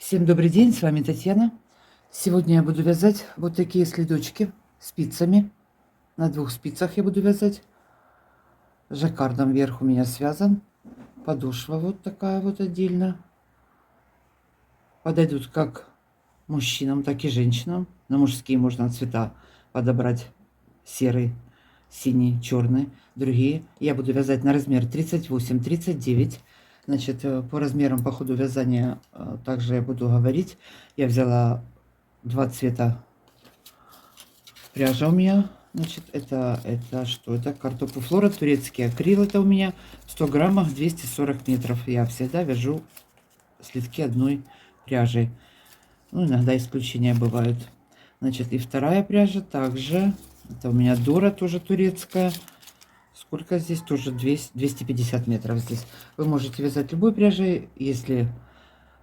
Всем добрый день, с вами Татьяна. Сегодня я буду вязать вот такие следочки спицами. На 2 спицах я буду вязать. Жаккардом вверх у меня связан. Подошва вот такая вот отдельно. Подойдут как мужчинам, так и женщинам. На мужские можно цвета подобрать: серый, синий, черный. Другие я буду вязать на размер 38-39. Значит, по размерам, по ходу вязания также я буду говорить. Я взяла 2 цвета пряжа у меня. Значит, это что? Это картопофлора, турецкий акрил. Это у меня в 100 граммах 240 метров. Я всегда вяжу следки одной пряжей. Ну, иногда исключения бывают. Значит, и вторая пряжа также. Это у меня Дора, тоже турецкая. Сколько здесь? Тоже 250 метров здесь. Вы можете вязать любой пряжей. Если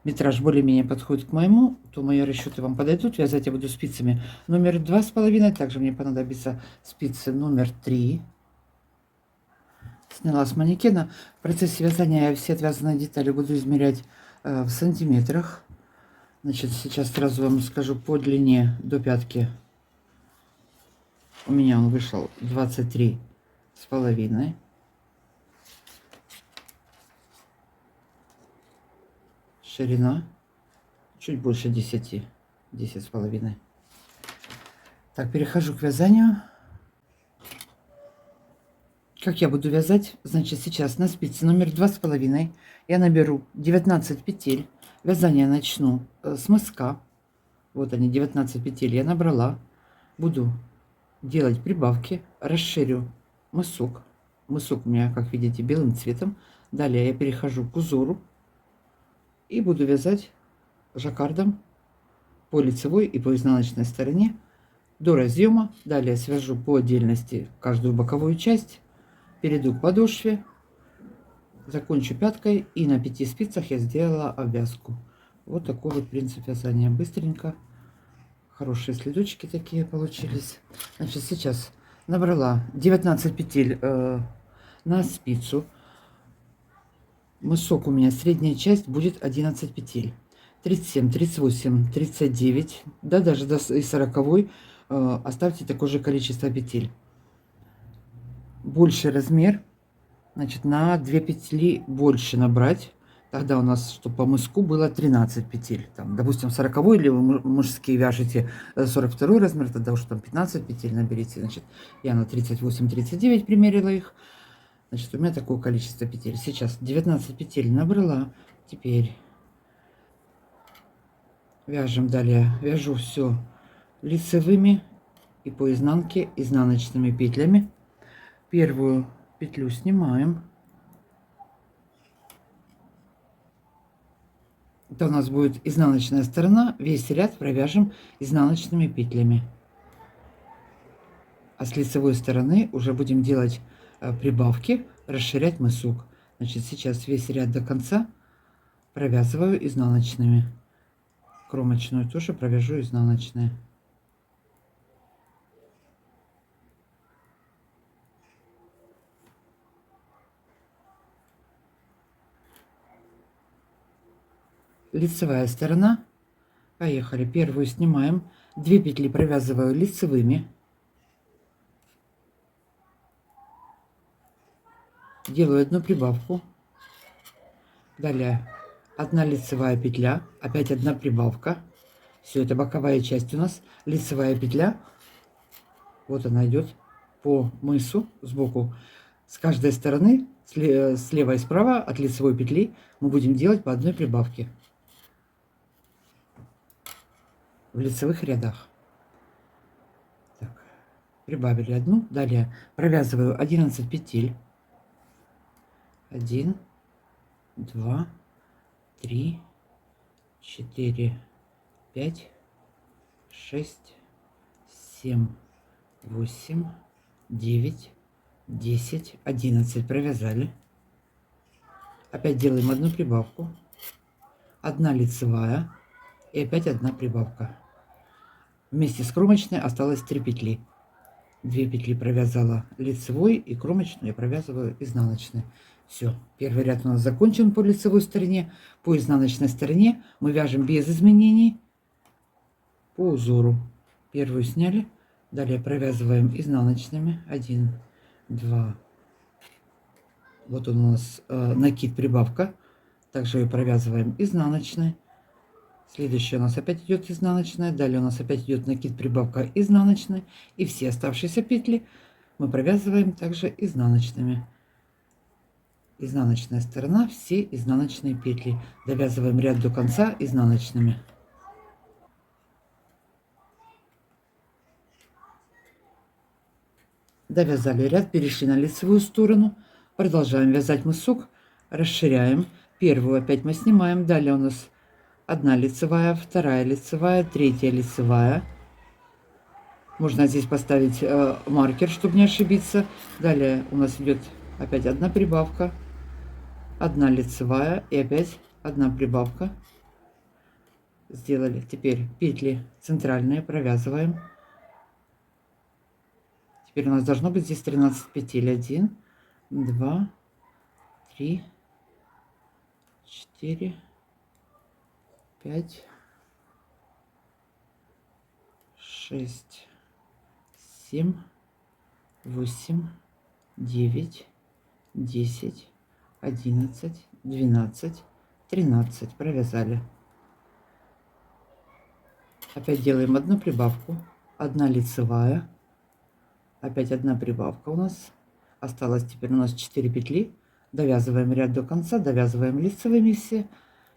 метраж более-менее подходит к моему, то мои расчеты вам подойдут. Вязать я буду спицами номер 2,5. Также мне понадобится спицы номер 3. Сняла с манекена. В процессе вязания я все отвязанные детали буду измерять в сантиметрах. Значит, сейчас сразу вам скажу по длине до пятки. У меня он вышел 23,5. Ширина чуть больше 10,5. Так, перехожу к вязанию. Как я буду вязать? Значит, сейчас на спице номер 2,5 я наберу 19 петель. Вязание начну с мыска. Вот они, 19 петель я набрала. Буду делать прибавки, расширю мысок. Мысок у меня, как видите, белым цветом. Далее я перехожу к узору и буду вязать жаккардом по лицевой и по изнаночной стороне до разъема. Далее свяжу по отдельности каждую боковую часть, перейду к подошве, закончу пяткой, и на 5 спицах я сделала обвязку. Вот такой вот принцип вязания. Быстренько. Хорошие следочки такие получились. Значит, сейчас набрала 19 петель на спицу. Мысок у меня, средняя часть, будет 11 петель. 37, 38, 39, да, даже до 40 оставьте такое же количество петель. Больший размер, значит, на 2 петли больше набрать. Тогда у нас, чтобы по мыску было 13 петель. Там, допустим, 40 или вы мужские вяжете 42 размер, тогда уж там 15 петель наберите. Значит, я на 38-39 примерила их. Значит, у меня такое количество петель. Сейчас 19 петель набрала. Теперь вяжем далее. Вяжу все лицевыми и по изнанке изнаночными петлями. Первую петлю снимаем. Это у нас будет изнаночная сторона. Весь ряд провяжем изнаночными петлями. А с лицевой стороны уже будем делать прибавки, расширять мысок. Значит, сейчас весь ряд до конца провязываю изнаночными. Кромочную тоже провяжу изнаночные. Лицевая сторона. Поехали. Первую снимаем. 2 петли провязываю лицевыми. Делаю одну прибавку. Далее 1 лицевая петля. Опять 1 прибавка. Все, это боковая часть у нас. Лицевая петля. Вот она идет по мысу сбоку. С каждой стороны, слева и справа от лицевой петли, мы будем делать по одной прибавке в лицевых рядах. Так, прибавили одну. Далее провязываю 11 петель. 1, 2, 3, 4, 5, 6, 7, 8, 9, 10, 11 провязали. Опять делаем одну прибавку. 1 лицевая и опять 1 прибавка. Вместе с кромочной осталось 3 петли. 2 петли провязала лицевой и кромочную я провязываю изнаночной. Все, первый ряд у нас закончен по лицевой стороне. По изнаночной стороне мы вяжем без изменений по узору. Первую сняли, далее провязываем изнаночными. 1, 2. Вот он у нас накид прибавка. Также ее провязываем изнаночной. Следующая у нас опять идет изнаночная. Далее у нас опять идет накид прибавка изнаночной. И все оставшиеся петли мы провязываем также изнаночными. Изнаночная сторона, все изнаночные петли. Довязываем ряд до конца изнаночными. Довязали ряд, перешли на лицевую сторону. Продолжаем вязать мысок, расширяем. Первую опять мы снимаем. Далее у нас одна лицевая, вторая лицевая, третья лицевая. Можно здесь поставить маркер, чтобы не ошибиться. Далее у нас идет опять одна прибавка, одна лицевая и опять одна прибавка. Сделали. Теперь петли центральные провязываем. Теперь у нас должно быть здесь 13 петель. 1, 2, 3, 4, 5, 6, 7, 8, 9, 10, 11, 12, 13. Провязали. Опять делаем одну прибавку. Одна лицевая. Опять одна прибавка у нас. Осталось теперь у нас 4 петли. Довязываем ряд до конца. Довязываем лицевыми все.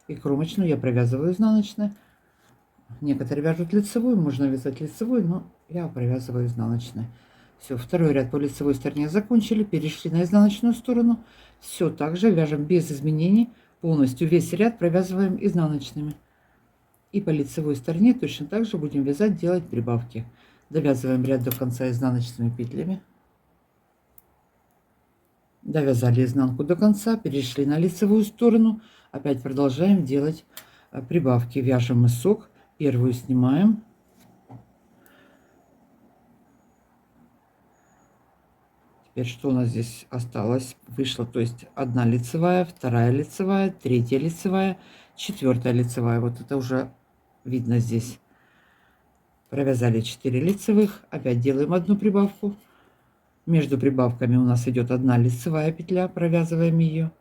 И кромочную я провязываю изнаночной. Некоторые вяжут лицевую. Можно вязать лицевой, но я провязываю изнаночной. Все, второй ряд по лицевой стороне закончили. Перешли на изнаночную сторону. Все так же вяжем без изменений. Полностью весь ряд провязываем изнаночными. И по лицевой стороне точно так же будем вязать, делать прибавки. Довязываем ряд до конца изнаночными петлями. Довязали изнанку до конца, перешли на лицевую сторону. Опять продолжаем делать прибавки. Вяжем мысок. Первую снимаем. Теперь что у нас здесь осталось? Вышло, то есть одна лицевая, вторая лицевая, третья лицевая, четвертая лицевая. Вот это уже видно здесь. Провязали 4 лицевых. Опять делаем одну прибавку. Между прибавками у нас идет одна лицевая петля. Провязываем ее.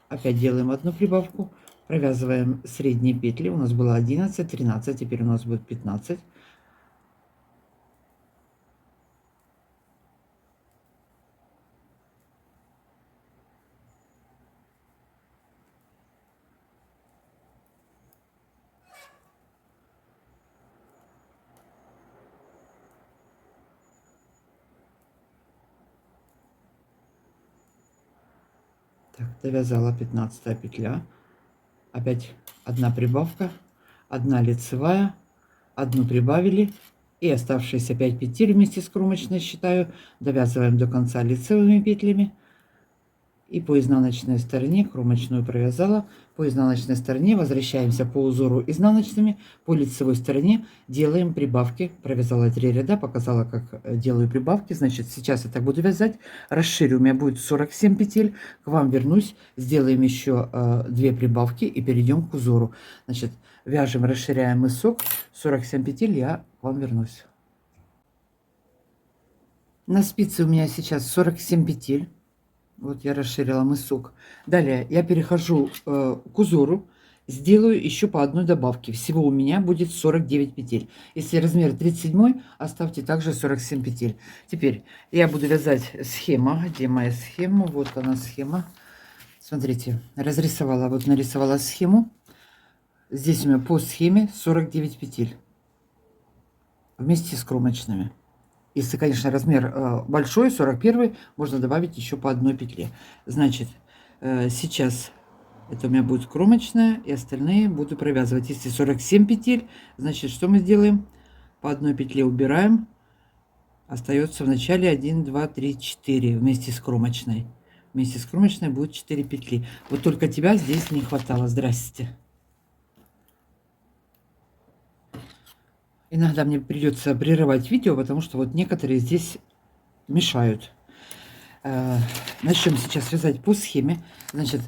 Опять делаем одну прибавку. Провязываем средние петли. У нас было 11, 13. Теперь у нас будет 15. Так, довязала 15 петля. Опять одна прибавка, одна лицевая, одну прибавили. И оставшиеся 5 петель вместе с кромочной считаю. Довязываем до конца лицевыми петлями. И по изнаночной стороне кромочную провязала. По изнаночной стороне возвращаемся по узору изнаночными. По лицевой стороне делаем прибавки. Провязала 3 ряда, показала, как делаю прибавки. Значит, сейчас я так буду вязать. Расширю, у меня будет 47 петель. К вам вернусь, сделаем еще 2 прибавки и перейдем к узору. Значит, вяжем, расширяем мысок. 47 петель, я к вам вернусь. На спице у меня сейчас 47 петель. Вот я расширила мысок. Далее я перехожу к узору. Сделаю еще по одной добавке. Всего у меня будет 49 петель. Если размер 37, оставьте также 47 петель. Теперь я буду вязать схема. Где моя схема? Вот она схема. Смотрите, разрисовала, вот нарисовала схему. Здесь у меня по схеме 49 петель. Вместе с кромочными. Если, конечно, размер большой, 41, можно добавить еще по одной петле. Значит, сейчас это у меня будет кромочная, и остальные буду провязывать. Если 47 петель, значит, что мы сделаем? По одной петле убираем. Остается в начале 1, 2, 3, 4 вместе с кромочной. Вместе с кромочной будет 4 петли. Вот только тебя здесь не хватало. Здрасте. Иногда мне придется прерывать видео, потому что вот некоторые здесь мешают. Начнем сейчас вязать по схеме. Значит,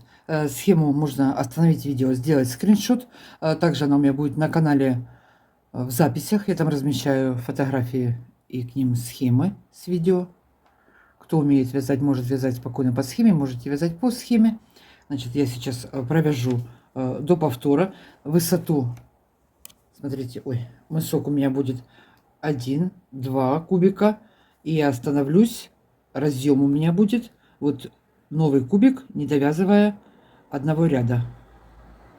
схему можно остановить видео, сделать скриншот. Также она у меня будет на канале в записях. Я там размещаю фотографии и к ним схемы с видео. Кто умеет вязать, может вязать спокойно по схеме, можете вязать по схеме. Значит, я сейчас провяжу до повтора высоту. Смотрите, ой, мысок у меня будет 1-2 кубика. И я остановлюсь. Разъем у меня будет вот новый кубик, не довязывая одного ряда.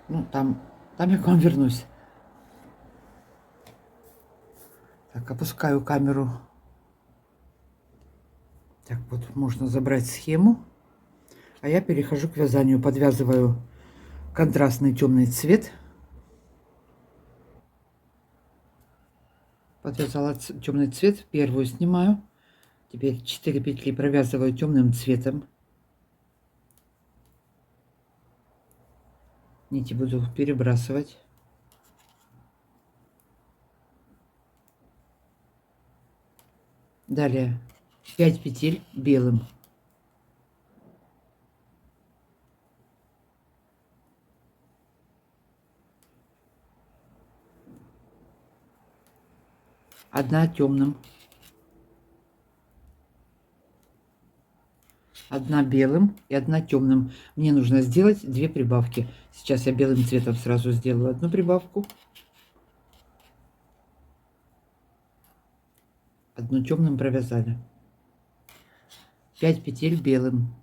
Ну, там я к вам вернусь. Так, опускаю камеру. Так, вот можно забрать схему. А я перехожу к вязанию. Подвязываю контрастный темный цвет. Подвязала темный цвет. Первую снимаю. Теперь 4 петли провязываю темным цветом. Нити буду перебрасывать. Далее 5 петель белым. Одна темным. Одна белым и одна темным. Мне нужно сделать 2 прибавки. Сейчас я белым цветом сразу сделаю одну прибавку. Одну темным провязали. 5 петель белым.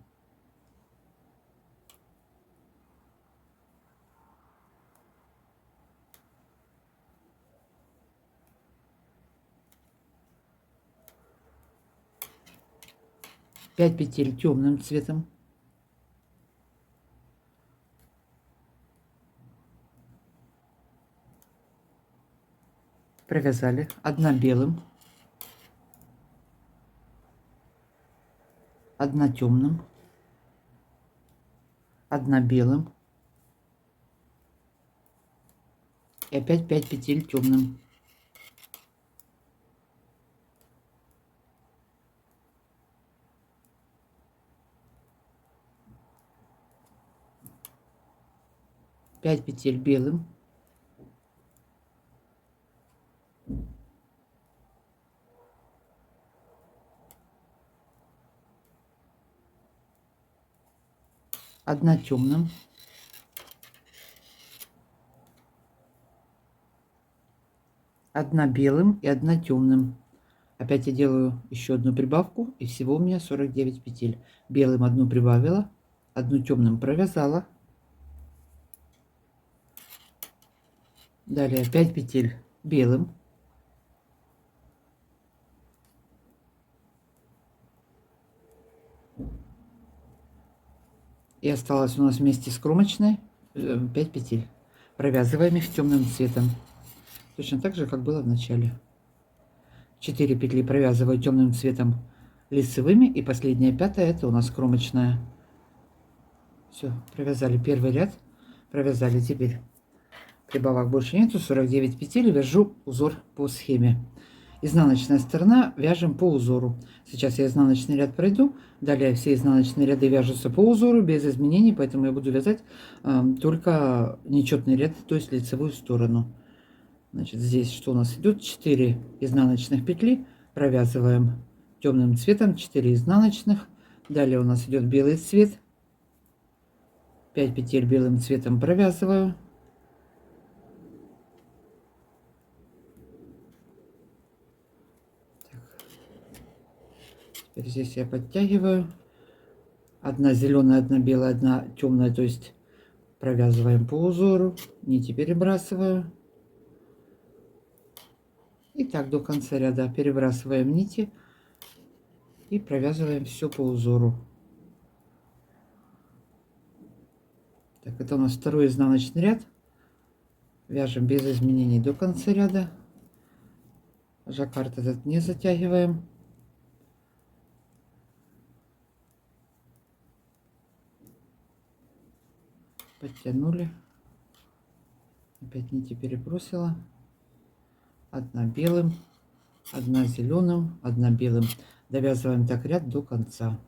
Пять петель темным цветом. Провязали. Одна белым. Одна темным. Одна белым. И опять 5 петель темным. Пять петель белым. Одна темным. Одна белым и одна темным. Опять я делаю еще одну прибавку, и всего у меня 49 петель. Белым одну прибавила, одну темным провязала. Далее 5 петель белым. И осталось у нас вместе с кромочной 5 петель. Провязываем их темным цветом. Точно так же, как было в начале. 4 петли провязываю темным цветом лицевыми. И последняя, пятая, это у нас кромочная. Все, провязали первый ряд. Провязали теперь. Прибавок больше нету. 49 петель. Вяжу узор по схеме. Изнаночная сторона вяжем по узору. Сейчас я изнаночный ряд пройду. Далее все изнаночные ряды вяжутся по узору без изменений. Поэтому я буду вязать только нечетный ряд, то есть лицевую сторону. Значит, здесь что у нас идет? 4 изнаночных петли. Провязываем темным цветом 4 изнаночных. Далее у нас идет белый цвет. 5 петель белым цветом провязываю. Теперь здесь я подтягиваю. Одна зеленая, одна белая, одна темная, то есть провязываем по узору. Нити перебрасываю. И так до конца ряда перебрасываем нити и провязываем все по узору. Так, это у нас второй изнаночный ряд. Вяжем без изменений до конца ряда. Жаккард этот не затягиваем. Подтянули. Опять нити перебросила. Одна белым, одна зеленым, одна белым. Довязываем так ряд до конца.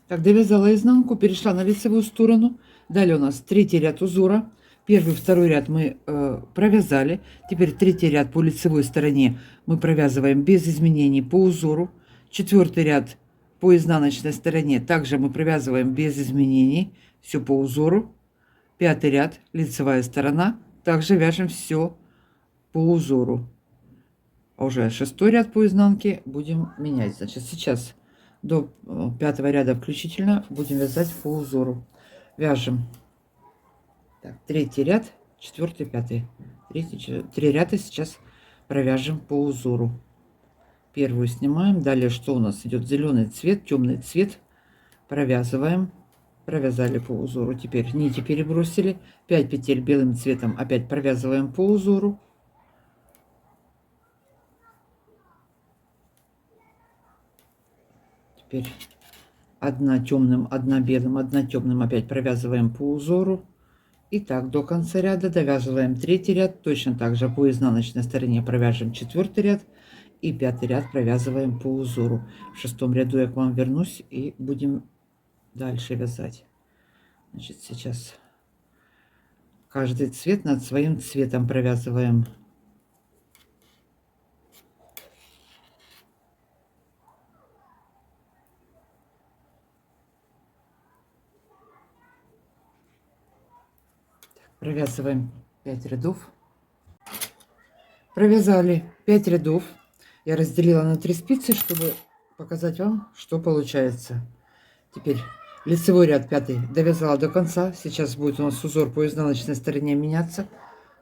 Так, довязала изнанку, перешла на лицевую сторону. Далее у нас третий ряд узора. Первый, второй ряд мы провязали. Теперь третий ряд по лицевой стороне мы провязываем без изменений по узору. Четвертый ряд по изнаночной стороне также мы провязываем без изменений, все по узору. Пятый ряд, лицевая сторона, также вяжем все по узору. А уже шестой ряд по изнанке будем менять. Значит, сейчас до пятого ряда включительно будем вязать по узору. Вяжем. Так, третий ряд, четвертый, пятый. Три ряда сейчас провяжем по узору. Первую снимаем. Далее что у нас идет? Зеленый цвет, темный цвет. Провязываем. Провязали по узору. Теперь нити перебросили. 5 петель белым цветом опять провязываем по узору. Теперь одна темным, одна белым, одна темным опять провязываем по узору. И так до конца ряда довязываем третий ряд. Точно так же по изнаночной стороне провяжем четвертый ряд. И пятый ряд провязываем по узору. В шестом ряду я к вам вернусь и будем дальше вязать. Значит, сейчас каждый цвет над своим цветом провязываем. Провязываем 5 рядов. Провязали 5 рядов. Я разделила на 3 спицы, чтобы показать вам, что получается. Теперь лицевой ряд 5 довязала до конца. Сейчас будет у нас узор по изнаночной стороне меняться.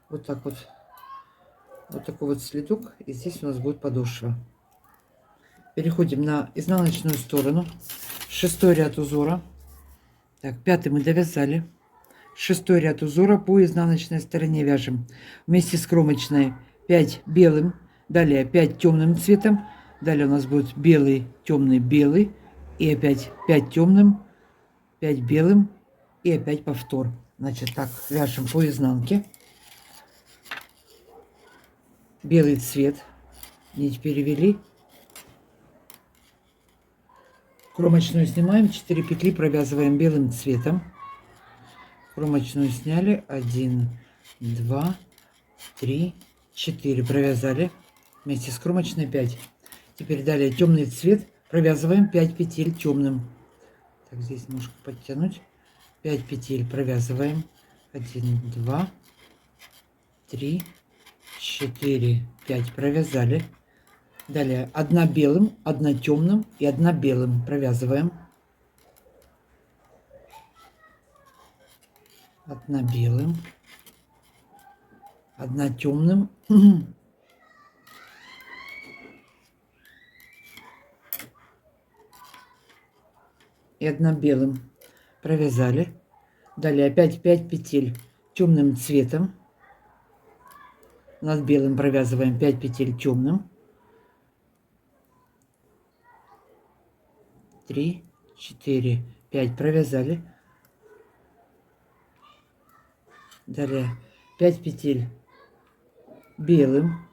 Вот так вот. Вот такой вот следок. И здесь у нас будет подошва. Переходим на изнаночную сторону. Шестой ряд узора. Так, пятый мы довязали. Шестой ряд узора по изнаночной стороне вяжем вместе с кромочной 5 белым, далее 5 темным цветом, далее у нас будет белый, темный, белый, и опять 5 темным, 5 белым, и опять повтор. Значит, так вяжем по изнанке. Белый цвет, нить перевели, кромочную снимаем, 4 петли провязываем белым цветом. Кромочную сняли, 1, 2, 3, 4 провязали вместе с кромочной 5. Теперь далее темный цвет провязываем 5 петель темным. Так, здесь немножко подтянуть. 5 петель провязываем, 1, 2, 3, 4, 5 провязали. Далее 1 белым, 1 темным и 1 белым провязываем. 1 белым, 1 темным и 1 белым провязали. Далее опять 5 петель темным цветом. Над белым провязываем 5 петель темным. 3, 4, 5 провязали. Далее 5 петель белым.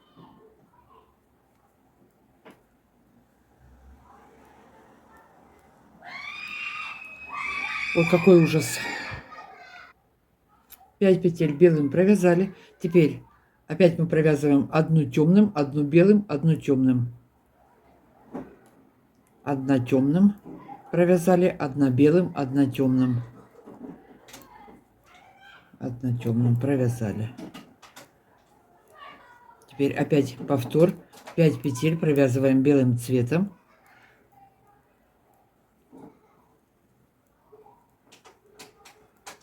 Ой, какой ужас. 5 петель белым провязали. Теперь опять мы провязываем 1 темным, 1 белым, 1 темным. 1 темным провязали, 1 белым, 1 темным. 1 темным провязали. Теперь опять повтор. 5 петель провязываем белым цветом.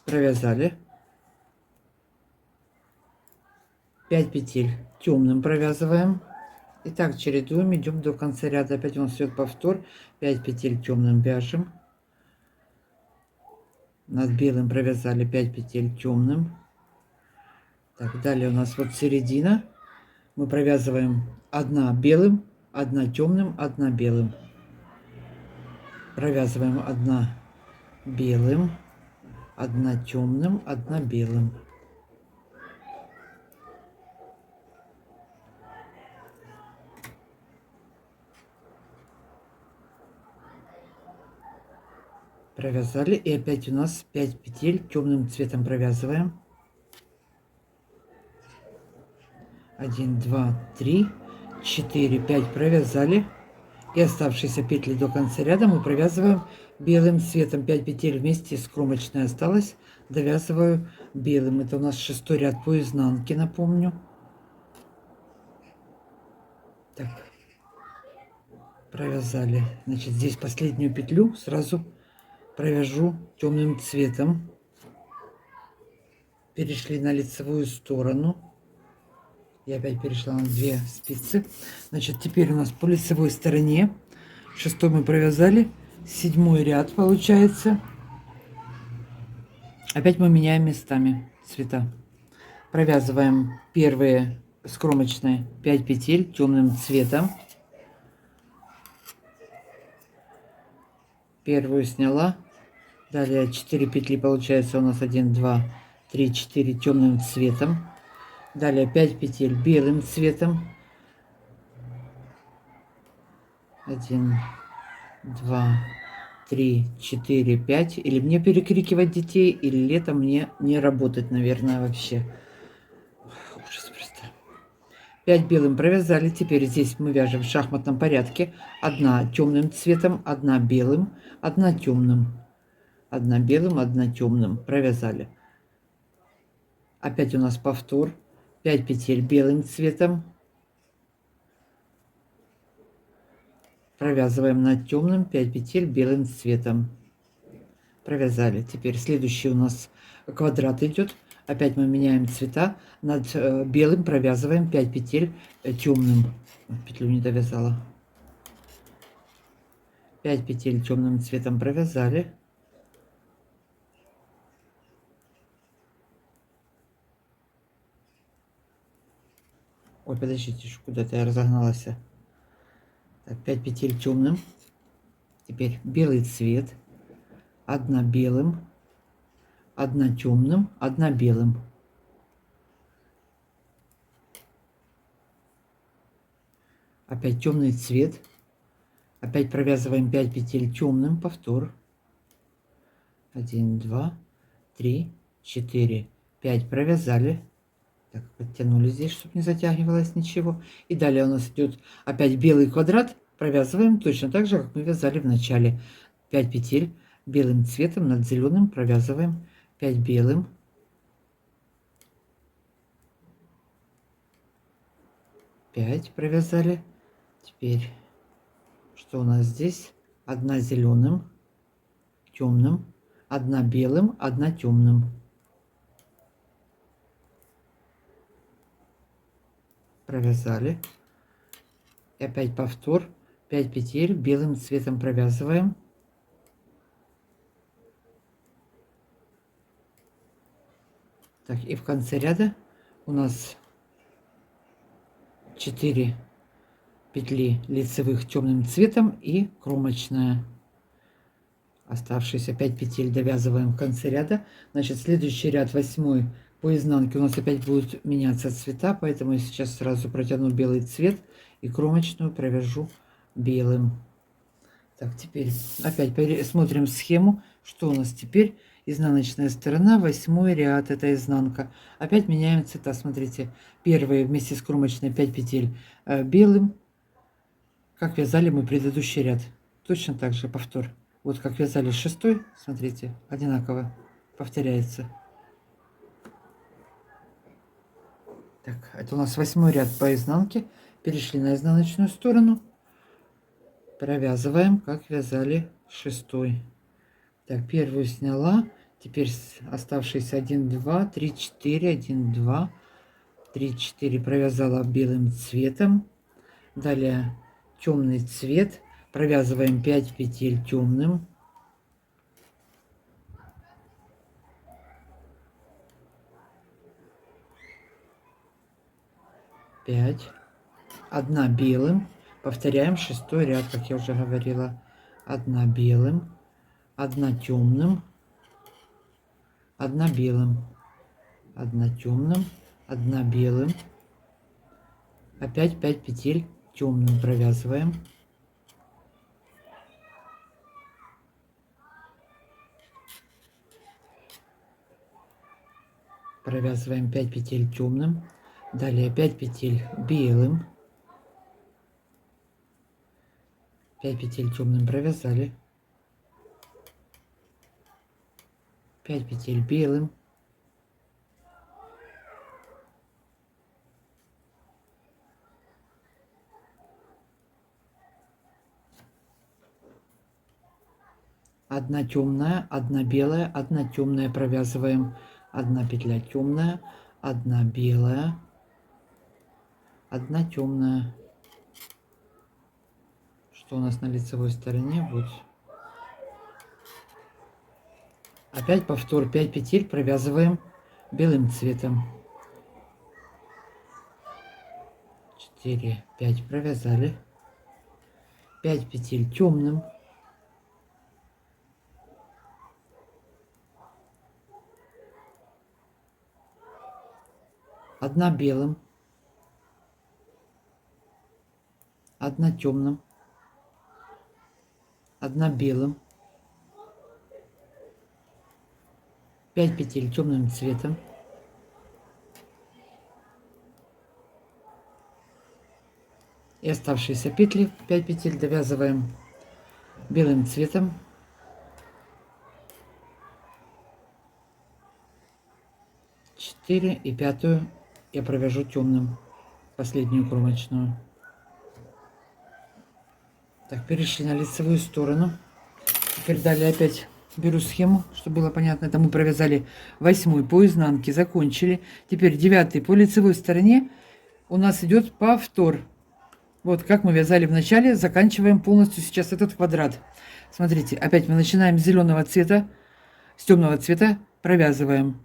Провязали. 5 петель темным провязываем. И так чередуем, идем до конца ряда. Опять у нас идет повтор. 5 петель темным вяжем. Над белым провязали 5 петель темным. Так, далее у нас вот середина. Мы провязываем 1 белым, 1 темным, 1 белым. Провязываем 1 белым, одна темным, одна белым. Провязали, и опять у нас 5 петель темным цветом провязываем. 1, 2, 3, 4, 5 провязали. И оставшиеся петли до конца ряда мы провязываем белым цветом. 5 петель вместе с кромочной осталось, довязываю белым. Это у нас 6-й ряд по изнанке, напомню. Так, провязали. Значит, здесь последнюю петлю сразу провяжу темным цветом. Перешли на лицевую сторону. Я опять перешла на 2 спицы. Значит, теперь у нас по лицевой стороне 6-й мы провязали, 7-й ряд получается. Опять мы меняем местами цвета. Провязываем первые с кромочной 5 петель темным цветом. Первую сняла. Далее 4 петли получается у нас 1, 2, 3, 4 темным цветом. Далее 5 петель белым цветом. 1, 2, 3, 4, 5. Или мне перекрикивать детей, или летом мне не работать, наверное, вообще. Ужас просто. 5 белым провязали. Теперь здесь мы вяжем в шахматном порядке. Одна темным цветом, одна белым, одна темным. Одна белым, одна темным. Провязали. Опять у нас повтор. 5 петель белым цветом. Провязываем над темным 5 петель белым цветом. Провязали. Теперь следующий у нас квадрат идет. Опять мы меняем цвета. Над белым провязываем 5 петель темным. Петлю не довязала. 5 петель темным цветом провязали. Ой, подождите, куда-то я разогналась. Так, 5 петель темным. Теперь белый цвет. Одна белым, одна темным, одна белым. Опять темный цвет. Опять провязываем 5 петель темным, повтор. 1, 2, 3, 4, 5 провязали. Так, подтянули здесь, чтобы не затягивалось ничего. И далее у нас идет опять белый квадрат. Провязываем точно так же, как мы вязали в начале. 5 петель белым цветом над зеленым провязываем 5 белым. 5 провязали. Теперь что у нас здесь? Одна зеленым, темным, одна белым, одна темным. Провязали. И опять повтор. 5 петель белым цветом провязываем. Так, и в конце ряда у нас 4 петли лицевых темным цветом и кромочная. Оставшиеся 5 петель довязываем в конце ряда. Значит, следующий ряд, 8-й, по изнанке у нас опять будут меняться цвета, поэтому я сейчас сразу протяну белый цвет и кромочную провяжу белым. Так, теперь опять смотрим схему, что у нас теперь. Изнаночная сторона, 8-й ряд, это изнанка. Опять меняем цвета, смотрите. Первые вместе с кромочной 5 петель белым, как вязали мы предыдущий ряд. Точно так же повтор. Вот как вязали 6-й, смотрите, одинаково повторяется. Так, это у нас 8-й ряд по изнанке. Перешли на изнаночную сторону. Провязываем, как вязали 6-й. Так, первую сняла. Теперь оставшиеся 1, 2, 3, 4, 1, 2, 3, 4 провязала белым цветом. Далее темный цвет. Провязываем 5 петель темным. Пять. Одна белым. Повторяем 6-й ряд, как я уже говорила. Одна белым, одна темным, одна белым, одна темным, одна белым. Опять 5 петель темным провязываем. Провязываем 5 петель темным. Далее 5 петель белым. 5 петель темным провязали. 5 петель белым. Одна темная, одна белая, одна темная провязываем. Одна петля темная, одна белая, одна темная. Что у нас на лицевой стороне? Вот. Опять повтор, 5 петель провязываем белым цветом. 4, 5 провязали. 5 петель темным. Одна белым. Одна темным. Одна белым. 5 петель темным цветом. И оставшиеся петли, 5 петель, довязываем белым цветом. 4 и 5 я провяжу темным, последнюю кромочную. Так, перешли на лицевую сторону. Теперь далее опять беру схему, чтобы было понятно. Это мы провязали 8 по изнанке, закончили. Теперь 9 по лицевой стороне у нас идет повтор. Вот как мы вязали в начале, заканчиваем полностью сейчас этот квадрат. Смотрите, опять мы начинаем с зеленого цвета, с темного цвета, провязываем.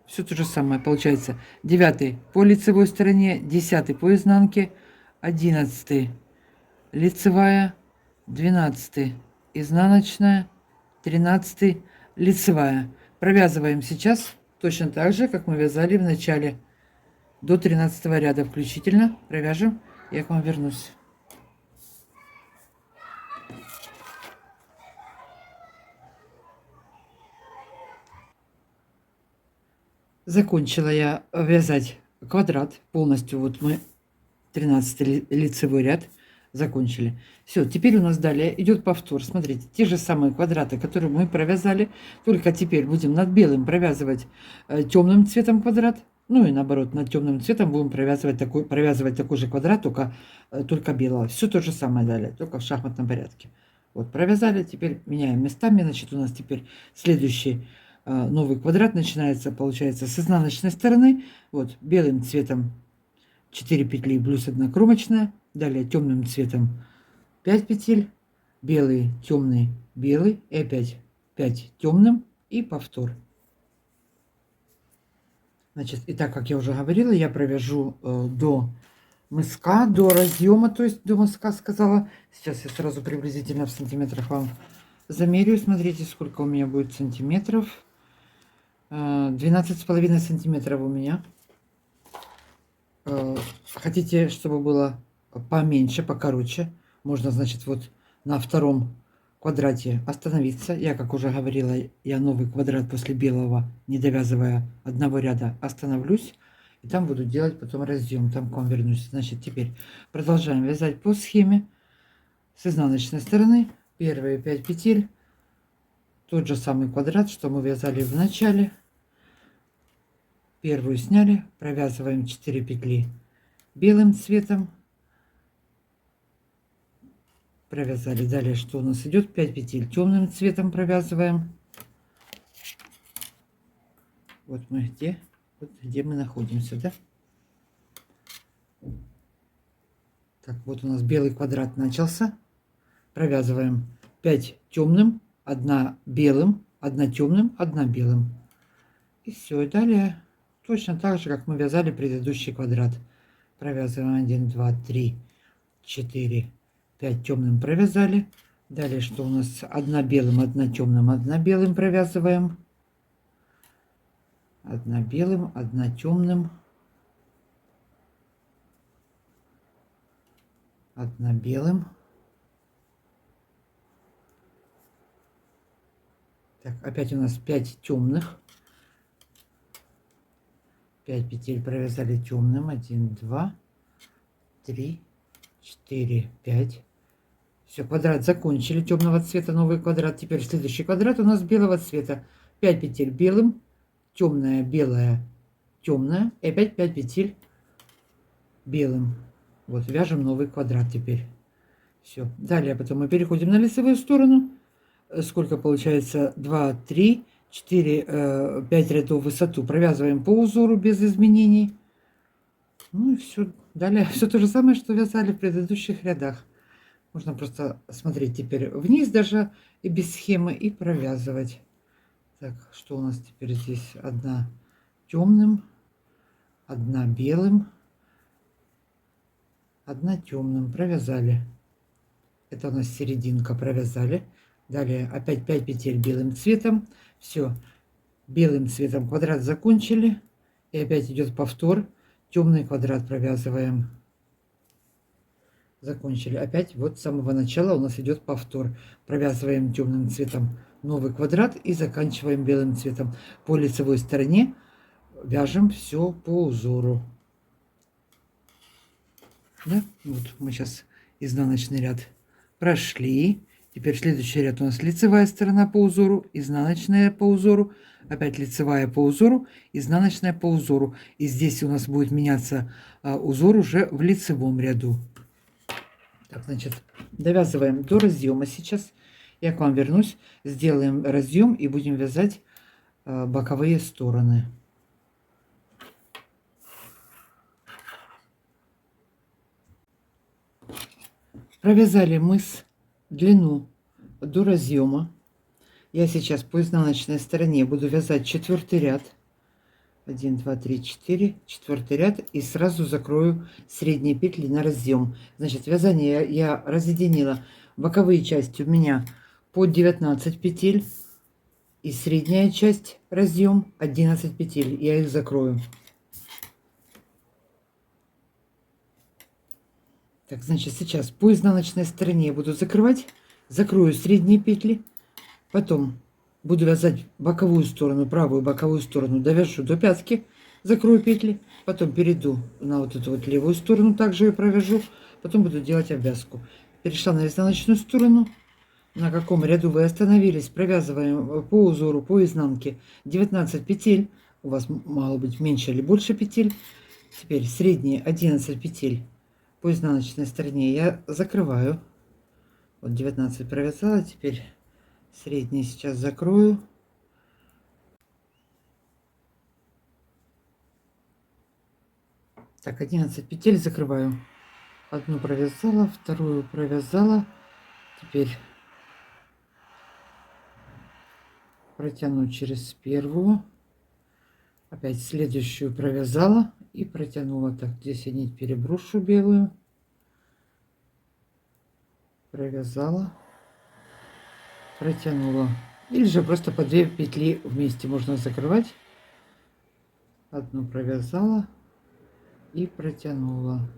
Все то же самое получается. 9 по лицевой стороне, 10 по изнанке, 11 лицевая, 12 изнаночная, 13 лицевая. Провязываем сейчас точно так же, как мы вязали в начале. До 13 ряда включительно провяжем. Я к вам вернусь. Закончила я вязать квадрат полностью. Вот мы 13 лицевой ряд закончили. Все, теперь у нас далее идет повтор. Смотрите, те же самые квадраты, которые мы провязали, только теперь будем над белым провязывать темным цветом квадрат. Ну и наоборот, над темным цветом будем провязывать такой же квадрат, только белого. Все то же самое далее, только в шахматном порядке. Вот, провязали, теперь меняем местами. Значит, у нас теперь следующий новый квадрат начинается, получается, с изнаночной стороны. Вот, белым цветом 4 петли плюс 1 кромочная. Далее темным цветом 5 петель. Белый, темный, белый. И опять 5 темным и повтор. Значит, и так как я уже говорила, я провяжу до мыска, до разъема, то есть до мыска сказала. Сейчас я сразу приблизительно в сантиметрах вам замерю. Смотрите, сколько у меня будет сантиметров. 12,5 сантиметров у меня. Хотите, чтобы было поменьше, покороче, можно, значит, вот на втором квадрате остановиться. Я, как уже говорила, я новый квадрат после белого, не довязывая одного ряда, остановлюсь. И там буду делать потом разъем, там к вам вернусь. Значит, теперь продолжаем вязать по схеме. С изнаночной стороны первые 5 петель. Тот же самый квадрат, что мы вязали в начале. Первую сняли, провязываем 4 петли белым цветом. Провязали. Далее что у нас идет? 5 петель темным цветом провязываем. Вот мы где мы находимся, да? Так, вот у нас белый квадрат начался. Провязываем 5 темным, 1 белым, 1 темным, 1 белым. И все. И далее точно так же, как мы вязали предыдущий квадрат. Провязываем 1, 2, 3, 4, 5 темным провязали. Далее что у нас? 1 белым, 1 темным, 1 белым провязываем. Одна белым, одна темным, одна белым. Так, опять у нас 5 темных. 5 петель провязали темным. 1, 2, 3, 4, 5. Все, квадрат закончили темного цвета, новый квадрат. Теперь следующий квадрат у нас белого цвета. 5 петель белым, темная, белая, темная. И опять 5 петель белым. Вот, вяжем новый квадрат теперь. Все. Далее потом мы переходим на лицевую сторону. Сколько получается? 2, 3, 4, 5 рядов в высоту. Провязываем по узору без изменений. Ну и все. Далее все то же самое, что вязали в предыдущих рядах. Можно просто смотреть теперь вниз даже и без схемы и провязывать. Так, что у нас теперь здесь? Одна темным, одна белым, одна темным. Провязали. Это у нас серединка, провязали. Далее опять 5 петель белым цветом. Все, белым цветом квадрат закончили. И опять идет повтор. Темный квадрат провязываем. Закончили. Опять вот с самого начала у нас идет повтор. Провязываем темным цветом новый квадрат и заканчиваем белым цветом. По лицевой стороне вяжем все по узору. Да? Вот мы сейчас изнаночный ряд прошли. Теперь следующий ряд у нас лицевая сторона по узору, изнаночная по узору, опять лицевая по узору, изнаночная по узору. И здесь у нас будет меняться узор уже в лицевом ряду. Так, значит, довязываем до разъема сейчас. Я к вам вернусь, сделаем разъем и будем вязать боковые стороны. Провязали мы длину до разъема. Я сейчас по изнаночной стороне буду вязать 4-й ряд. 1, 2, 3, 4, 4-й ряд. И сразу закрою средние петли на разъем. Значит, вязание я разъединила. Боковые части у меня по 19 петель. И средняя часть разъем 11 петель. Я их закрою. Так, значит, сейчас по изнаночной стороне я буду закрывать. Закрою средние петли. Потом буду вязать боковую сторону, правую боковую сторону. Довяжу до пятки. Закрою петли. Потом перейду на вот эту вот левую сторону. Также ее провяжу. Потом буду делать обвязку. Перешла на изнаночную сторону. На каком ряду вы остановились? Провязываем по узору, по изнанке 19 петель. У вас мало быть меньше или больше петель. Теперь средние 11 петель по изнаночной стороне я закрываю. Вот 19 провязала. Теперь средние сейчас закрою. Так, 11 петель закрываю. Одну провязала, вторую провязала. Теперь протяну через первую. Опять следующую провязала и протянула. Так, здесь я нить переброшу белую. Провязала. Протянула. Или же просто по 2 петли вместе можно закрывать. Одну провязала и протянула.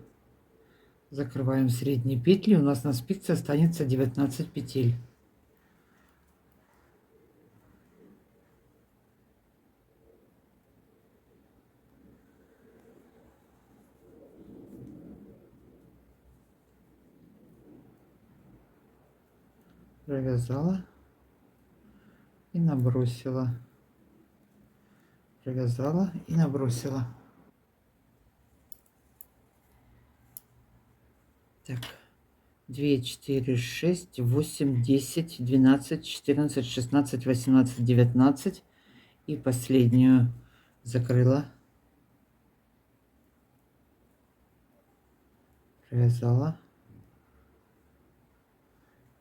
Закрываем средние петли. У нас на спице останется 19 петель. Провязала и набросила. Провязала и набросила. Так, 2, 4, 6, 8, 10, 12, 14, 16, 18, 19. И последнюю закрыла. Провязала.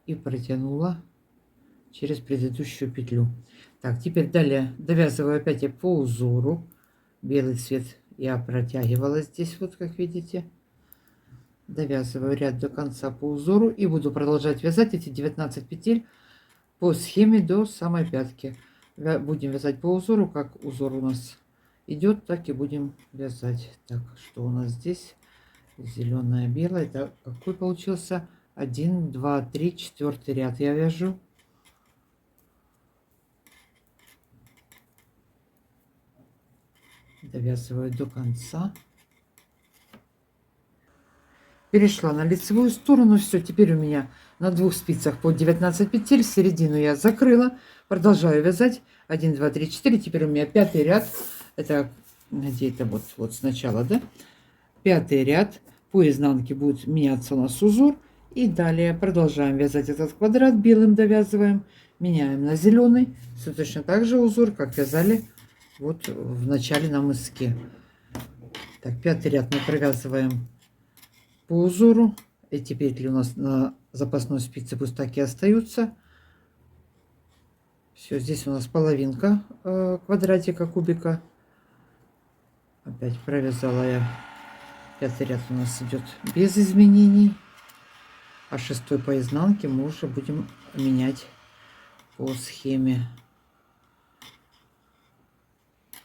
И протянула через предыдущую петлю. Так, теперь далее довязываю опять я по узору. Белый цвет я протягивала здесь, вот как видите. Довязываю ряд до конца по узору и буду продолжать вязать эти 19 петель по схеме до самой пятки. Будем вязать по узору, как узор у нас идет, так и будем вязать. Так, что у нас здесь? Зеленое, белое. Это какой получился? 1, 2, 3, 4 ряд я вяжу. Довязываю до конца. Перешла на лицевую сторону. Все, теперь у меня на двух спицах по 19 петель. Середину я закрыла. Продолжаю вязать. 1, 2, 3, 4. Теперь у меня пятый ряд. Это где-то вот сначала, да? Пятый ряд. По изнанке будет меняться у нас узор. И далее продолжаем вязать этот квадрат. Белым довязываем. Меняем на зеленый. Все точно так же узор, как вязали вот в начале на мыске. Так, пятый ряд мы провязываем по узору. Эти петли у нас на запасной спице пусть так и остаются. Все, здесь у нас половинка квадратика, кубика. Опять провязала я. Пятый ряд у нас идет без изменений. А шестой по изнанке мы уже будем менять по схеме.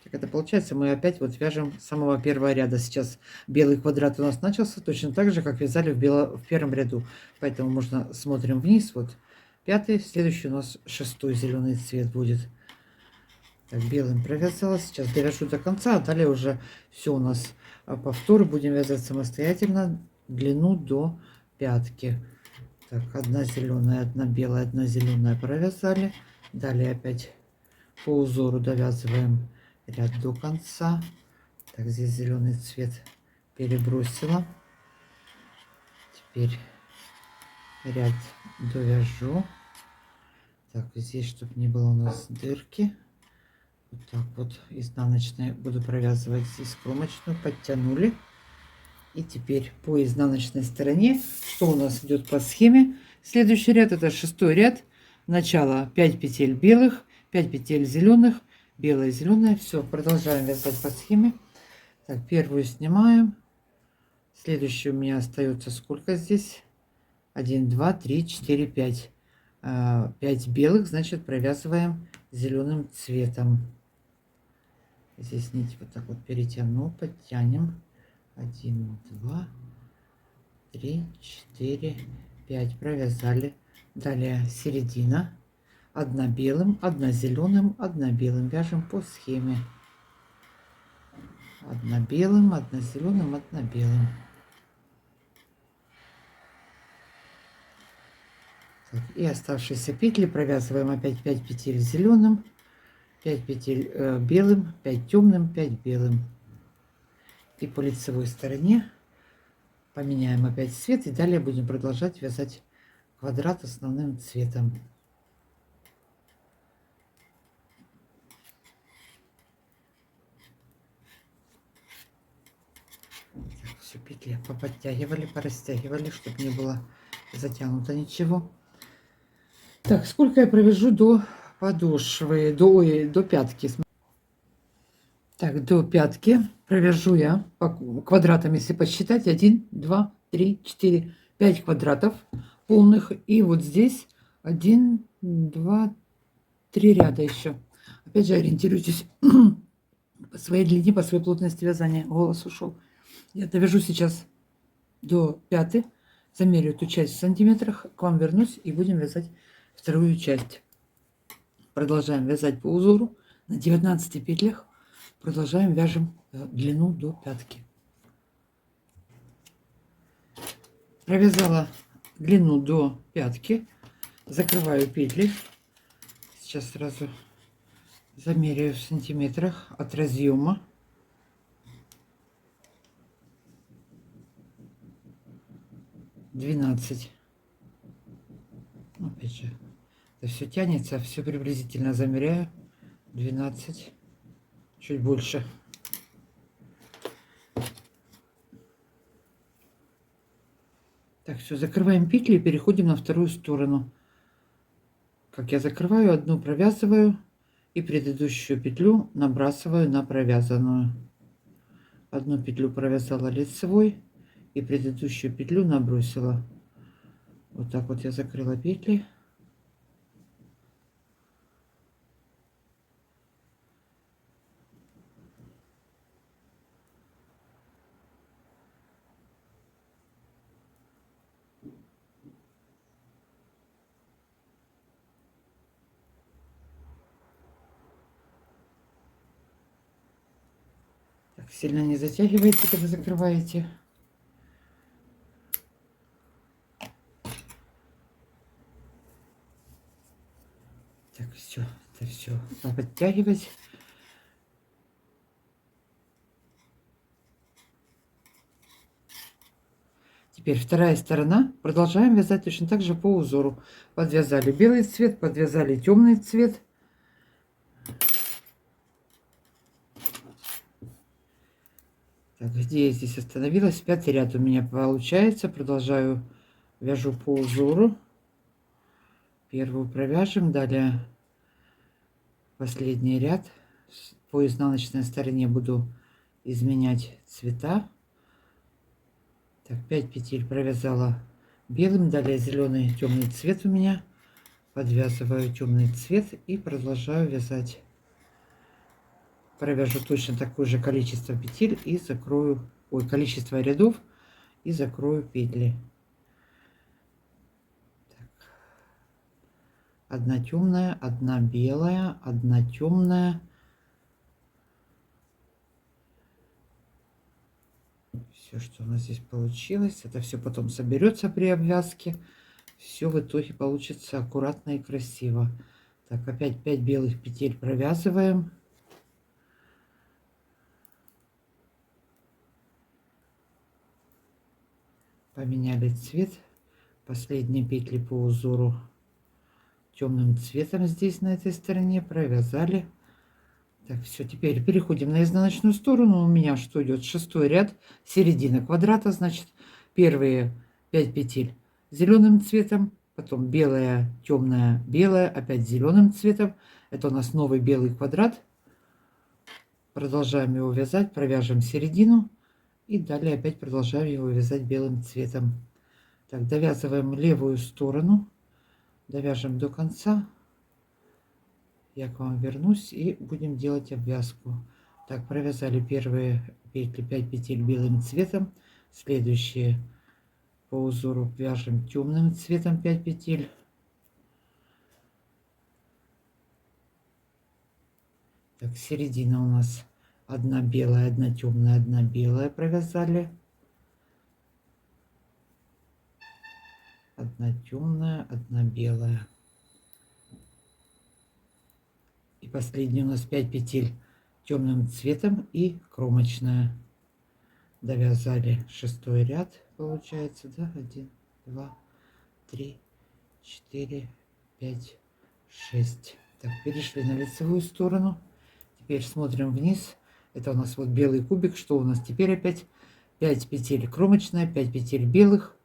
Так это получается, мы опять вот вяжем с самого первого ряда. Сейчас белый квадрат у нас начался точно так же, как вязали в первом ряду. Поэтому можно смотрим вниз. Вот пятый, следующий у нас шестой зеленый цвет будет. Так, белым провязала. Сейчас довяжу до конца, а далее уже все у нас повторы будем вязать самостоятельно. Длину до пятки. Так, одна зеленая, одна белая, одна зеленая провязали. Далее опять по узору довязываем ряд до конца. Так, здесь зеленый цвет перебросила. Теперь ряд довяжу. Так, здесь, чтобы не было у нас дырки. Вот так вот изнаночной буду провязывать здесь кромочную. Подтянули. И теперь по изнаночной стороне, что у нас идет по схеме. Следующий ряд, это шестой ряд. Начало 5 петель белых, 5 петель зеленых, белая, зеленая. Все, продолжаем вязать по схеме. Так, первую снимаем. Следующий у меня остается сколько здесь? 1, 2, 3, 4, 5. 5 белых, значит, провязываем зеленым цветом. Здесь нить вот так вот перетяну, подтянем. 1, 2, 3, 4, 5 провязали. Далее середина. Одна белым, одна зеленым, одна белым. Вяжем по схеме. Одна белым, одна зеленым, одна белым. Так, и оставшиеся петли провязываем опять 5 петель зеленым, 5 петель белым, 5 темным, 5 белым. И по лицевой стороне поменяем опять цвет, и далее будем продолжать вязать квадрат основным цветом. Так, все петли поподтягивали, порастягивали, чтобы не было затянуто ничего. Так, сколько я провяжу до подошвы, до пятки. Так, до пятки провяжу я по квадратам, если посчитать. 1, 2, 3, 4, 5 квадратов полных. И вот здесь 1, 2, 3 ряда еще. Опять же, ориентируйтесь по своей длине, по своей плотности вязания. Голос ушел. Я довяжу сейчас до пятой. Замерю эту часть в сантиметрах. К вам вернусь и будем вязать вторую часть. Продолжаем вязать по узору на 19 петлях. Продолжаем вяжем длину до пятки. Провязала длину до пятки. Закрываю петли. Сейчас сразу замеряю в сантиметрах от разъема. Двенадцать. Опять же, это все тянется, все приблизительно замеряю. 12. Чуть больше. Так, все, закрываем петли и переходим на вторую сторону. Как я закрываю, одну провязываю и предыдущую петлю набрасываю на провязанную. Одну петлю провязала лицевой и предыдущую петлю набросила. Вот так вот я закрыла петли. Сильно не затягивайте, когда закрываете. Так, все, это все подтягивать. Теперь вторая сторона. Продолжаем вязать точно так же по узору. Подвязали белый цвет, подвязали темный цвет. Так, где я здесь остановилась? Пятый ряд у меня получается. Продолжаю вяжу по узору. Первую провяжем, далее последний ряд. По изнаночной стороне буду изменять цвета. Так, 5 петель провязала белым, далее зеленый темный цвет у меня. Подвязываю темный цвет и продолжаю вязать. Провяжу точно такое же количество петель и закрою, количество рядов и закрою петли. Так. Одна темная, одна белая, одна темная. Все, что у нас здесь получилось, это все потом соберется при обвязке. Все в итоге получится аккуратно и красиво. Так, опять 5 белых петель провязываем. Поменяли цвет. Последние петли по узору темным цветом здесь на этой стороне провязали. Так, все, теперь переходим на изнаночную сторону. У меня что идет? 6-й ряд, середина квадрата, значит, первые 5 петель зеленым цветом, потом белая, темная, белая, опять зеленым цветом. Это у нас новый белый квадрат. Продолжаем его вязать, провяжем середину и далее опять продолжаем его вязать белым цветом. Так, довязываем левую сторону, довяжем до конца. Я к вам вернусь и будем делать обвязку. Так, провязали первые петли 5 петель белым цветом, следующие по узору вяжем темным цветом 5 петель. Так, середина у нас одна белая, одна темная, одна белая провязали. Одна темная, одна белая. И последний у нас 5 петель темным цветом и кромочная. Довязали 6-й ряд, получается, да? 1, 2, 3, 4, 5, 6. Так, перешли на лицевую сторону. Теперь смотрим вниз. Это у нас вот белый кубик. Что у нас теперь опять? 5 петель кромочная, 5 петель белых,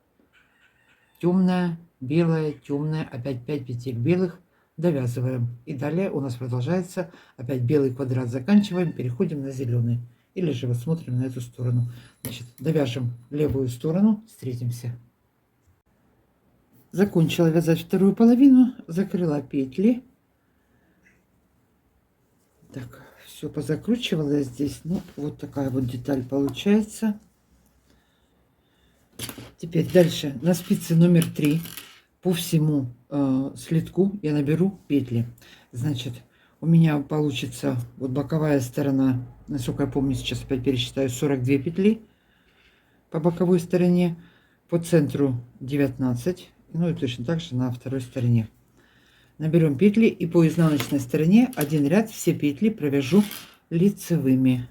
темная, белая, темная, опять 5 петель белых. Довязываем. И далее у нас продолжается опять белый квадрат. Заканчиваем, переходим на зеленый. Или же вот смотрим на эту сторону. Значит, довяжем левую сторону, встретимся. Закончила вязать вторую половину, закрыла петли. Так, все позакручивала я здесь. Ну, вот такая вот деталь получается. Теперь дальше на спице номер 3 по всему слитку я наберу петли. Значит, у меня получится вот боковая сторона, насколько я помню, сейчас опять пересчитаю, 42 петли по боковой стороне, по центру 19, ну и точно так же на второй стороне. Наберем петли и по изнаночной стороне один ряд все петли провяжу лицевыми.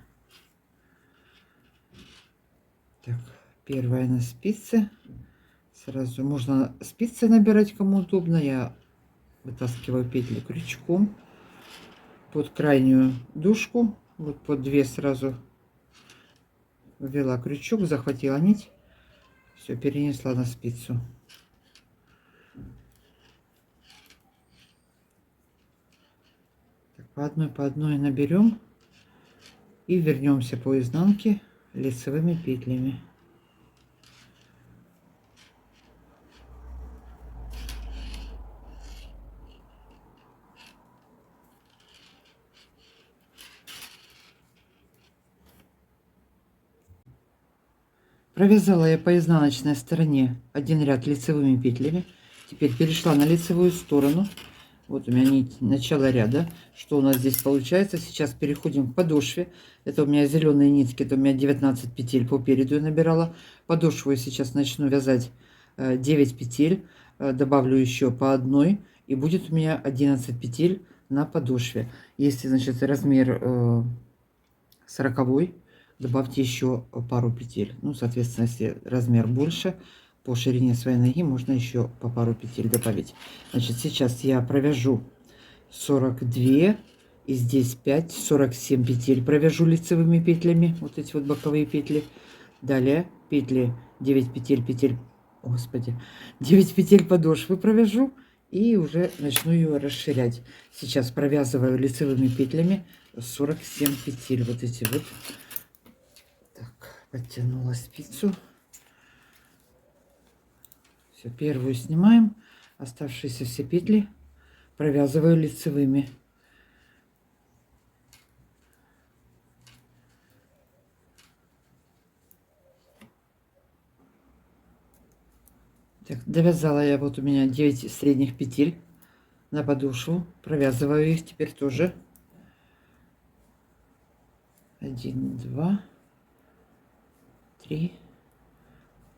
Так, первая на спице. Сразу можно спицы набирать, кому удобно. Я вытаскиваю петли крючком под крайнюю дужку, вот под 2 сразу ввела крючок, захватила нить, все перенесла на спицу. Так, по одной наберем и вернемся по изнанке лицевыми петлями. Провязала я по изнаночной стороне один ряд лицевыми петлями. Теперь перешла на лицевую сторону. Вот у меня нить начала ряда. Что у нас здесь получается? Сейчас переходим к подошве. Это у меня зеленые нитки, это у меня 19 петель по переду я набирала. Подошву я сейчас начну вязать 9 петель. Добавлю еще по одной. И будет у меня 11 петель на подошве. Если, значит, размер 40, добавьте еще пару петель. Ну, соответственно, если размер больше, по ширине своей ноги можно еще по пару петель добавить. Значит, сейчас я провяжу 42 и здесь 5, 47 петель провяжу лицевыми петлями, вот эти вот боковые петли. Далее петли 9 петель, господи, 9 петель подошвы провяжу и уже начну ее расширять. Сейчас провязываю лицевыми петлями 47 петель, вот эти вот. Так, подтянула спицу. Все, первую снимаем, оставшиеся все петли провязываю лицевыми. Так, довязала я, вот у меня 9 средних петель на подошву, провязываю их теперь тоже. 1, 2, 3,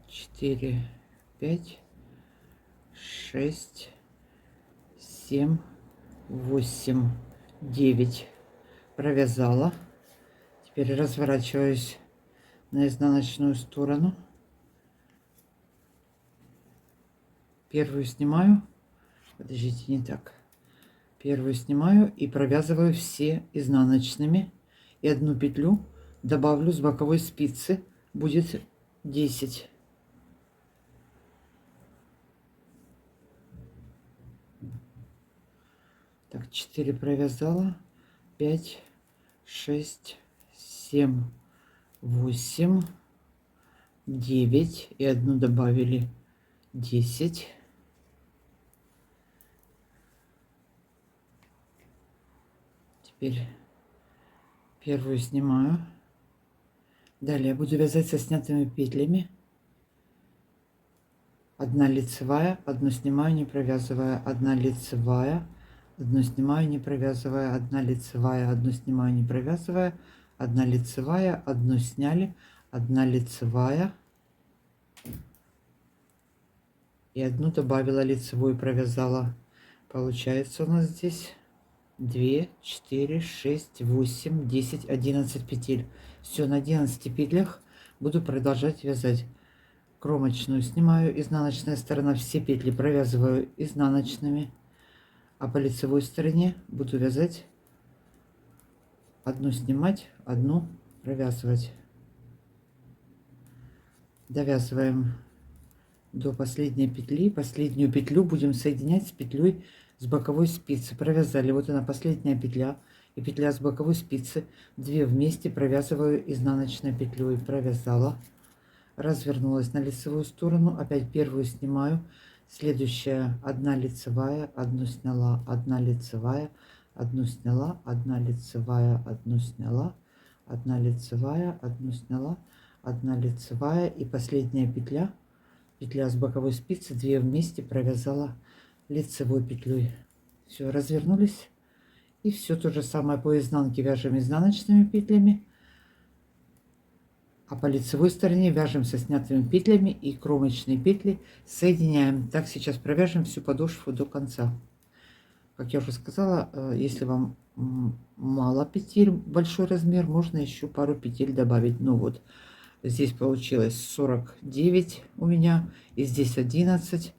4, 5, 6, 7, 8, 9 провязала. Теперь разворачиваюсь на изнаночную сторону. Первую снимаю, подождите, не так. Первую снимаю и провязываю все изнаночными. И одну петлю добавлю с боковой спицы, будет 10. Так, 4 провязала, 5, 6, 7, 8, 9 и одну добавили 10. Теперь первую снимаю. Далее буду вязать со снятыми петлями. Одна лицевая, одну снимаю, не провязывая, одна лицевая, одну снимаю, не провязывая, одна лицевая, одну снимаю, не провязывая, одна лицевая, одну сняли, одна лицевая и одну добавила лицевую, провязала. Получается у нас здесь 2, 4, 6, 8, 10, 11 петель. Все, на 11 петлях буду продолжать вязать. Кромочную снимаю, изнаночная сторона, все петли провязываю изнаночными, а по лицевой стороне буду вязать, одну снимать, одну провязывать. Довязываем до последней петли. Последнюю петлю будем соединять с петлей с боковой спицы. Провязали, вот она последняя петля и петля с боковой спицы, 2 вместе провязываю изнаночной петлей, провязала. Развернулась на лицевую сторону, опять первую снимаю, следующая одна лицевая, одну сняла, одна лицевая, одну сняла, одна лицевая, одну сняла, одна лицевая, одну сняла, одна лицевая и последняя петля, петля с боковой спицы, 2 вместе провязала лицевой петлей. Все, развернулись и все то же самое по изнанке вяжем изнаночными петлями. А по лицевой стороне вяжем со снятыми петлями и кромочные петли соединяем. Так сейчас провяжем всю подошву до конца. Как я уже сказала, если вам мало петель, большой размер, можно еще пару петель добавить. Ну вот, здесь получилось 49 у меня, и здесь 11.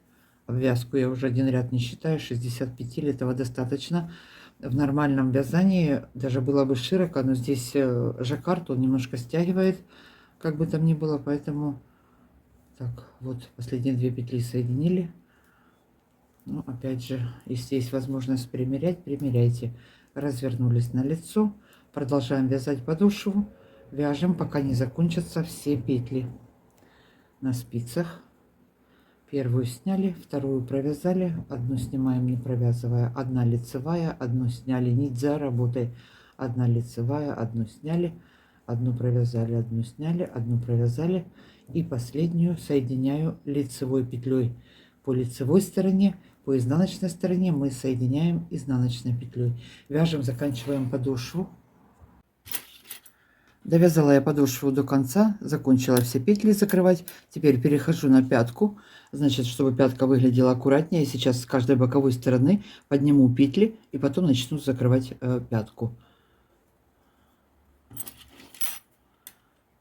Обвязку я уже один ряд не считаю, 60 петель, этого достаточно. В нормальном вязании даже было бы широко, но здесь жаккард, он немножко стягивает, как бы там ни было, поэтому так, вот последние 2 петли соединили. Ну, опять же, если есть возможность примерять, примеряйте. Развернулись на лицо, продолжаем вязать подошву, вяжем, пока не закончатся все петли на спицах. Первую сняли, вторую провязали, одну снимаем, не провязывая, одна лицевая, одну сняли, нить за работой, одна лицевая, одну сняли, одну провязали, одну сняли, одну провязали и последнюю соединяю лицевой петлей. по лицевой стороне, по изнаночной стороне мы соединяем изнаночной петлей. Вяжем, заканчиваем подошву. Довязала я подошву до конца, закончила все петли закрывать. Теперь перехожу на пятку. Значит, чтобы пятка выглядела аккуратнее, сейчас с каждой боковой стороны подниму петли и потом начну закрывать пятку.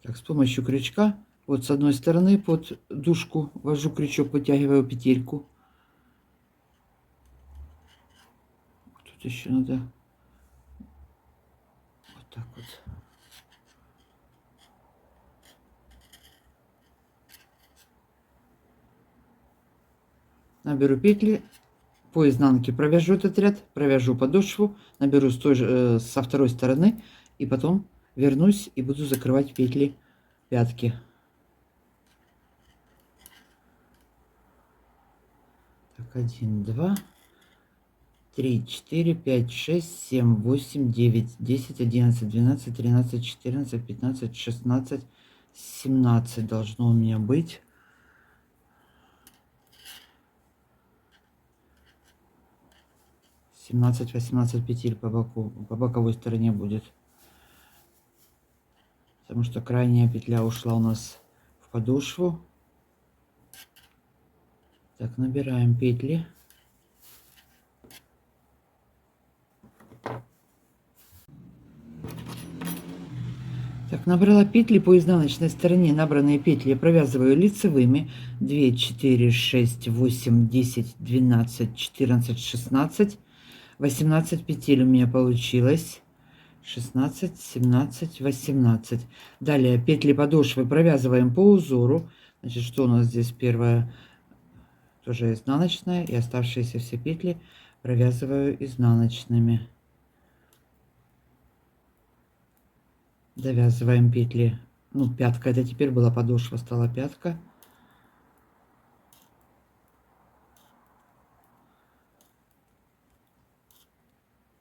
Так, с помощью крючка, вот с одной стороны под дужку ввожу крючок, вытягиваю петельку. Тут еще надо вот так вот. Наберу петли, по изнанке провяжу этот ряд, провяжу подошву, наберу со второй стороны и потом вернусь и буду закрывать петли пятки. Так, 1, 2, 3, 4, 5, 6, 7, 8, 9, 10, 11, 12, 13, 14, 15, 16, 17 должно у меня быть. 17-18 петель по боковой стороне будет. Потому что крайняя петля ушла у нас в подошву. Так, набираем петли. Так, набрала петли по изнаночной стороне. Набранные петли я провязываю лицевыми. 2, 4, 6, 8, 10, 12, 14, 16. 18 петель у меня получилось. 16, 17, 18. Далее петли подошвы провязываем по узору. Значит, что у нас здесь первая? Тоже изнаночная. И оставшиеся все петли провязываю изнаночными. Довязываем петли. Ну, пятка, это теперь была подошва, стала пятка.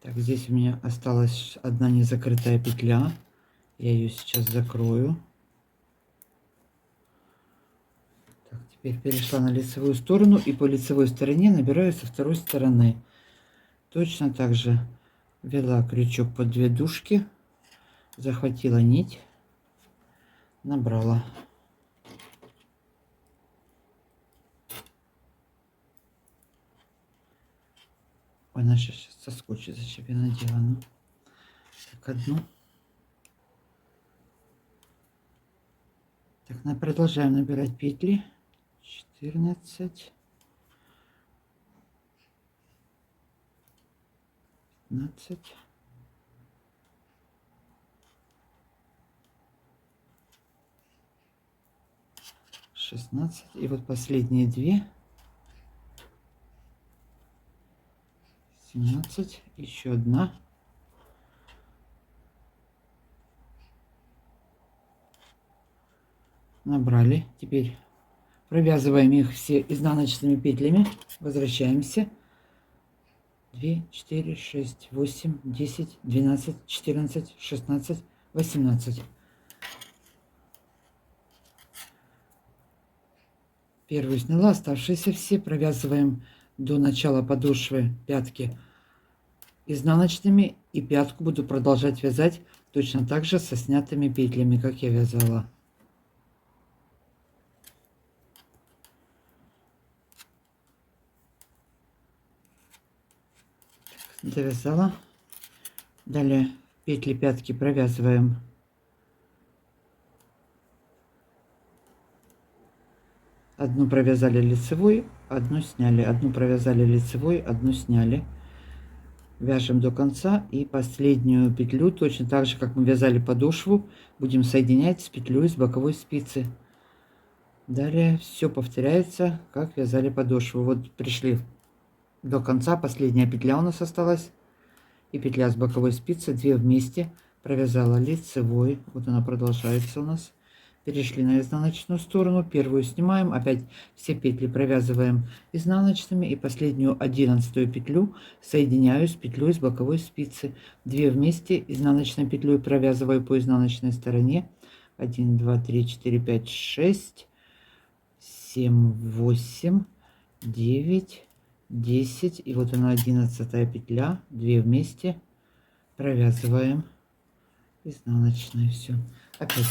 Так, здесь у меня осталась одна незакрытая петля. Я ее сейчас закрою. Так, теперь перешла на лицевую сторону и по лицевой стороне набираю со второй стороны. Точно так же ввела крючок под две дужки, захватила нить, набрала. Ой, она сейчас соскочит, зачем я надела. Ну. Так, одну. Так, продолжаем набирать петли. 14. 15. 16. И вот последние две. 17. Еще одна. Набрали. Теперь провязываем их все изнаночными петлями. Возвращаемся. 2, 4, 6, 8, 10, 12, 14, 16, 18. Первую сняла, оставшиеся все провязываем до начала подошвы пятки изнаночными, и пятку буду продолжать вязать точно так же со снятыми петлями, как я вязала. Довязала. Далее петли пятки провязываем одну, провязали лицевой, одну сняли, одну провязали лицевой, одну сняли. Вяжем до конца, и последнюю петлю точно так же, как мы вязали подошву, будем соединять с петлей с боковой спицы. Далее все повторяется, как вязали подошву. Вот пришли до конца, последняя петля у нас осталась, и петля с боковой спицы, 2 вместе, провязала лицевой, вот она продолжается у нас. Перешли на изнаночную сторону, первую снимаем, опять все петли провязываем изнаночными, и последнюю 11 петлю соединяю с петлей с боковой спицы. 2 вместе, изнаночной петлей провязываю по изнаночной стороне. 1, 2, 3, 4, 5, 6, 7, 8, 9, 10. И вот она 11 петля. 2 вместе. Провязываем изнаночной. Все. Опять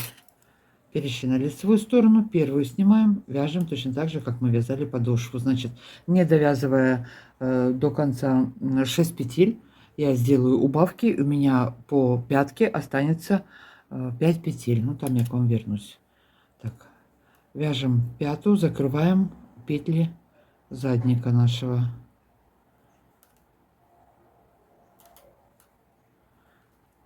перешли на лицевую сторону. Первую снимаем. Вяжем точно так же, как мы вязали подошву. Значит, не довязывая до конца 6 петель, я сделаю убавки. У меня по пятке останется 5 петель. Ну, там я к вам вернусь. Так, вяжем пятую, закрываем петли задника нашего.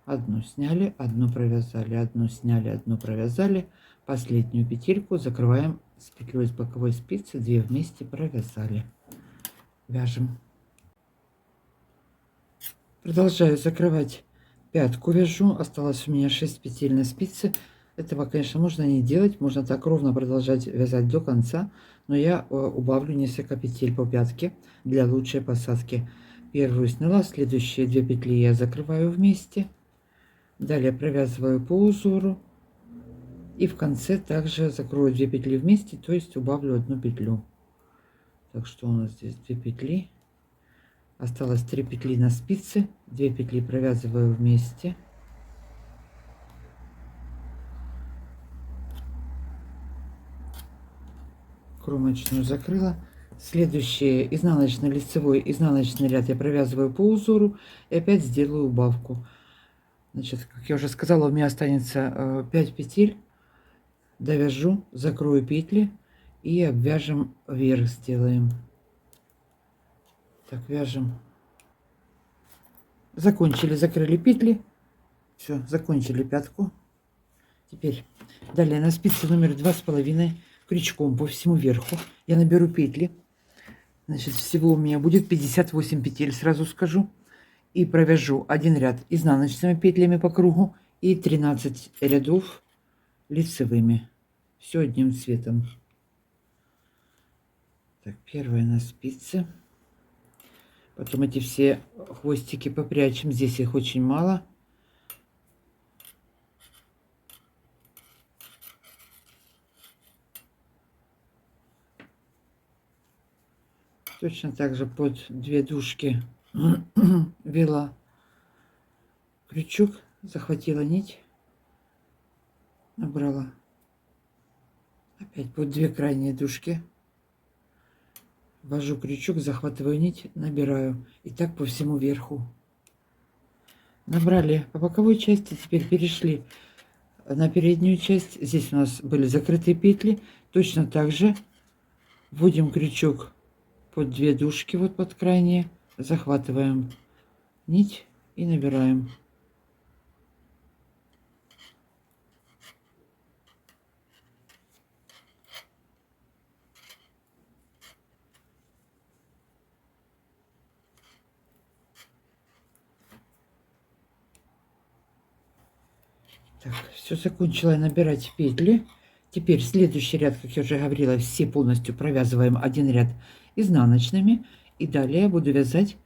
Одну сняли, одну провязали, одну сняли, одну провязали. Последнюю петельку закрываем с петлей с боковой спицы, 2 вместе провязали. Вяжем. Продолжаю закрывать пятку, вяжу. Осталось у меня 6 петель на спице. Этого, конечно, можно не делать. Можно так ровно продолжать вязать до конца. Но я убавлю несколько петель по пятке для лучшей посадки. Первую сняла, следующие 2 петли я закрываю вместе. Далее провязываю по узору. И в конце также закрою 2 петли вместе, то есть убавлю 1 петлю. Так что у нас здесь 2 петли. Осталось 3 петли на спице. 2 петли провязываю вместе. Кромочную закрыла. Следующий изнаночный лицевой изнаночный ряд я провязываю по узору и опять сделаю убавку. Значит, как я уже сказала, у меня останется 5 петель. Довяжу, закрою петли и обвяжем вверх, сделаем. Так, вяжем. Закончили, закрыли петли. Все, закончили пятку. Теперь далее на спице номер 2,5 крючком по всему верху я наберу петли. Значит, всего у меня будет 58 петель, сразу скажу. И провяжу один ряд изнаночными петлями по кругу и 13 рядов лицевыми. Все одним цветом. Так, первая на спице. Потом эти все хвостики попрячем. Здесь их очень мало. Точно так же под 2 дужки ввела крючок, захватила нить, набрала опять под 2 крайние дужки, ввожу крючок, захватываю нить, набираю, и так по всему верху. Набрали по боковой части, теперь перешли на переднюю часть. Здесь у нас были закрытые петли. Точно так же вводим крючок под 2 дужки, вот под крайние, захватываем нить и набираем. Так, все, закончила набирать петли. Теперь следующий ряд, как я уже говорила, все полностью провязываем один ряд изнаночными. И далее я буду вязать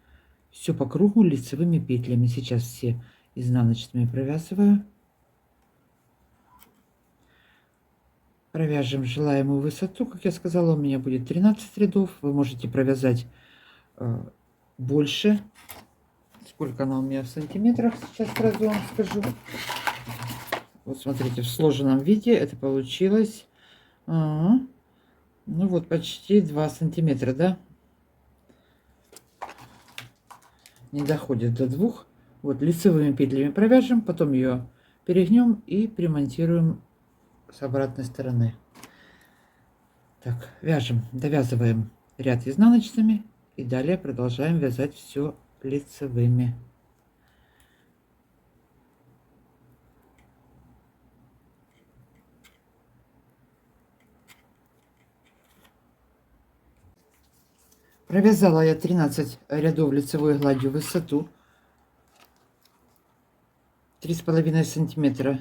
все по кругу лицевыми петлями. Сейчас все изнаночными провязываю. Провяжем желаемую высоту. Как я сказала, у меня будет 13 рядов. Вы можете провязать больше. Сколько она у меня в сантиметрах, сейчас сразу вам скажу. Вот смотрите, в сложенном виде это получилось, ну вот почти 2 сантиметра, да? Не доходит до 2. Вот лицевыми петлями провяжем, потом ее перегнем и примонтируем с обратной стороны. Так, вяжем, довязываем ряд изнаночными и далее продолжаем вязать все лицевыми. Провязала я 13 рядов лицевой гладью в высоту 3,5 сантиметра,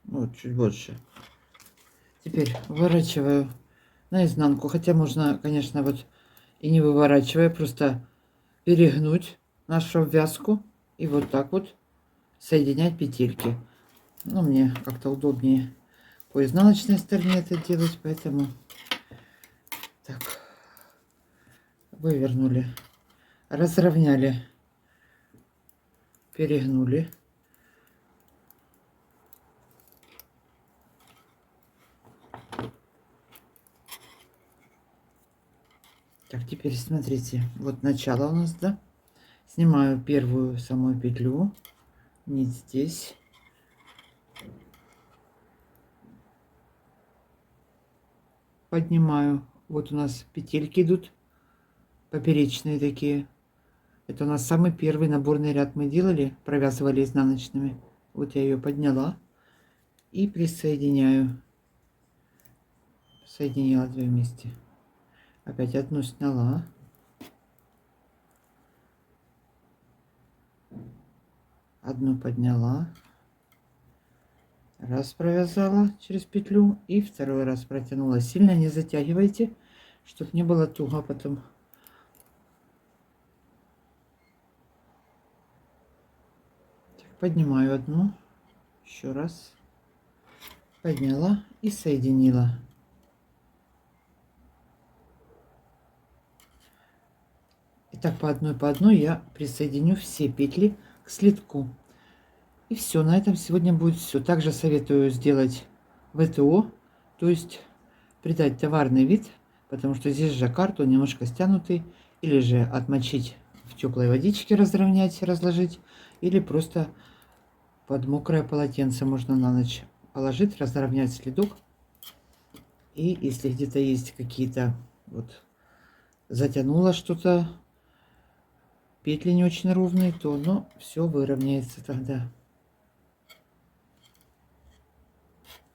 вот чуть больше. Теперь выворачиваю наизнанку, хотя можно, конечно, вот и не выворачивая, просто перегнуть нашу обвязку и вот так вот соединять петельки. Ну, мне как-то удобнее по изнаночной стороне это делать, поэтому так. вывернули, разровняли, перегнули. Так, теперь смотрите, вот начало у нас, да? Снимаю первую самую петлю, нить здесь. Поднимаю, вот у нас петельки идут, поперечные такие. Это у нас самый первый наборный ряд мы делали, провязывали изнаночными. Вот я ее подняла и присоединяю. Соединила две вместе. Опять одну сняла. Одну подняла. Раз провязала через петлю и второй раз протянула. Сильно не затягивайте, чтобы не было туго потом. Так, поднимаю одну. Еще раз. Подняла и соединила. И так по одной я присоединю все петли к слитку. И все, на этом сегодня будет все. Также советую сделать ВТО, то есть придать товарный вид, потому что здесь жаккард, он немножко стянутый, или же отмочить в теплой водичке, разровнять, разложить, или просто под мокрое полотенце можно на ночь положить, разровнять следок. И если где-то есть какие-то, вот, затянуло что-то, петли не очень ровные, то, но все выровняется тогда.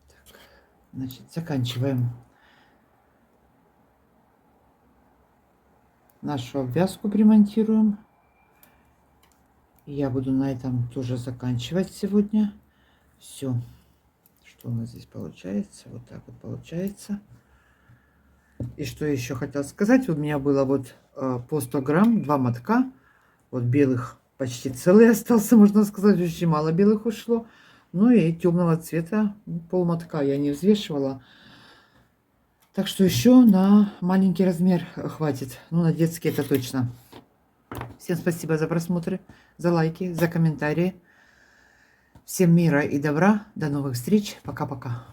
Так, значит, заканчиваем нашу обвязку, примонтируем. Я буду на этом тоже заканчивать сегодня. Все, что у нас здесь получается, вот так вот получается. И что еще хотел сказать, у меня было вот по 100 грамм, 2 мотка, вот белых почти целый остался, можно сказать, очень мало белых ушло. Ну и темного цвета полмотка я не взвешивала. Так что еще на маленький размер хватит. Ну, на детский это точно. Всем спасибо за просмотры, за лайки, за комментарии. Всем мира и добра. До новых встреч. Пока-пока.